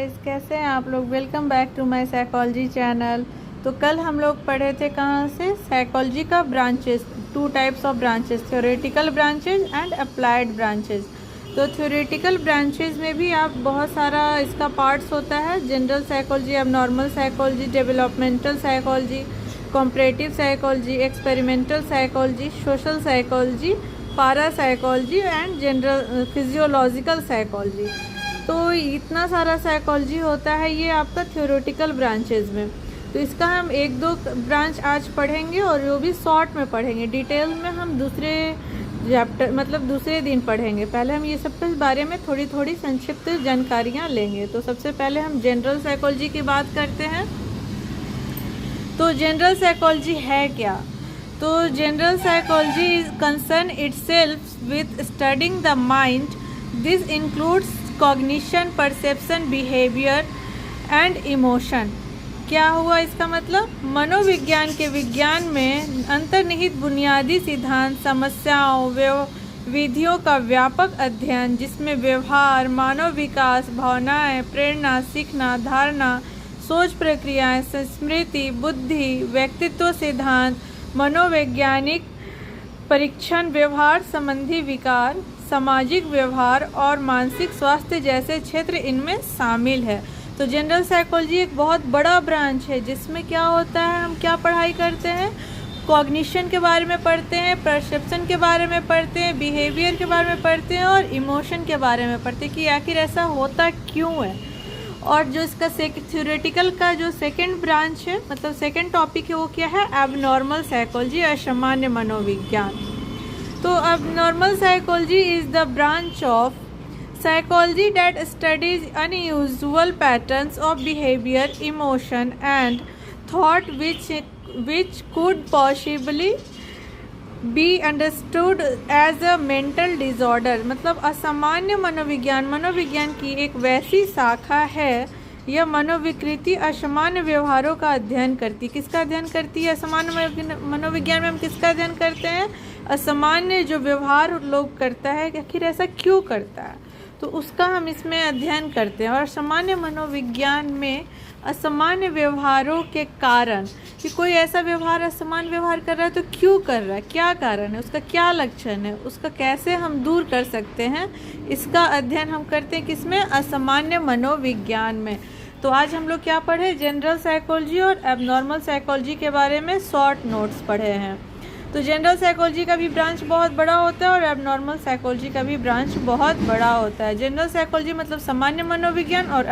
Guys, कैसे हैं आप लोग। Welcome back to my psychology channel. तो कल हम लोग पढ़े थे कहाँ से, साइकोलॉजी का branches, 2 types of branches, theoretical branches and applied branches. तो थ्योरेटिकल ब्रांचेस में भी आप बहुत सारा इसका पार्ट्स होता है, general psychology, abnormal psychology, developmental psychology, comparative psychology, experimental psychology, social psychology, para psychology and general physiological psychology. तो इतना सारा साइकोलॉजी होता है ये आपका थ्योरेटिकल ब्रांचेस में। तो इसका हम 1-2 ब्रांच आज पढ़ेंगे और वो भी शॉर्ट में पढ़ेंगे। डिटेल में हम दूसरे चैप्टर मतलब दूसरे दिन पढ़ेंगे। पहले हम ये सब के बारे में थोड़ी थोड़ी संक्षिप्त जानकारियाँ लेंगे। तो सबसे पहले हम जनरल साइकोलॉजी की बात करते हैं। तो जनरल साइकोलॉजी है क्या? तो general psychology is concern itself with studying the mind. This includes cognition, perception, behaviour and emotion. क्या हुआ इसका मतलब? मनोविज्ञान के विज्ञान में अंतर्निहित बुनियादी सिद्धांत, समस्याओं, विधियों का व्यापक अध्ययन जिसमें व्यवहार, मानव विकास, भावनाएं, प्रेरणा, सीखना, धारणा, सोच प्रक्रियाएं, स्मृति, बुद्धि, व्यक्तित्व सिद्धांत, मनोवैज्ञानिक परीक्षण, व्यवहार संबंधी विकार, सामाजिक व्यवहार और मानसिक स्वास्थ्य जैसे क्षेत्र इनमें शामिल है। तो जनरल साइकोलॉजी एक बहुत बड़ा ब्रांच है जिसमें क्या होता है, हम क्या पढ़ाई करते हैं, कॉग्निशन के बारे में पढ़ते हैं, परसेप्शन के बारे में पढ़ते हैं, बिहेवियर के बारे में पढ़ते हैं और इमोशन के बारे में पढ़ते हैं कि आखिर ऐसा होता क्यों है। और जो इसका थ्योरेटिकल का जो सेकंड ब्रांच है, मतलब सेकंड टॉपिक है, वो क्या है, एबनॉर्मल साइकोलॉजी, असामान्य मनोविज्ञान। तो abnormal psychology is the branch of psychology that studies unusual patterns of behavior, emotion and thought which could possibly be understood as a mental disorder। मतलब असामान्य मनोविज्ञान की एक वैसी शाखा है, यह मनोविकृति असामान्य व्यवहारों का अध्ययन करती। किसका अध्ययन करती है? असामान्य मनोविज्ञान में हम किसका अध्ययन करते हैं? असामान्य जो व्यवहार लोग करता है, आखिर ऐसा क्यों करता है, तो उसका हम इसमें अध्ययन करते हैं। और सामान्य मनोविज्ञान में असामान्य व्यवहारों के कारण, कि कोई ऐसा व्यवहार असामान्य व्यवहार कर रहा है तो क्यों कर रहा है, क्या कारण है, उसका क्या लक्षण है, उसका कैसे हम दूर कर सकते हैं, इसका अध्ययन हम करते हैं किसमें? असामान्य मनोविज्ञान में। तो आज हम लोग क्या पढ़े? जनरल साइकोलॉजी और एबनॉर्मल साइकोलॉजी के बारे में शॉर्ट नोट्स पढ़े हैं। तो जनरल साइकोलॉजी का भी ब्रांच बहुत बड़ा होता है और एबनॉर्मल साइकोलॉजी का भी ब्रांच बहुत बड़ा होता है। जनरल साइकोलॉजी मतलब सामान्य मनोविज्ञान और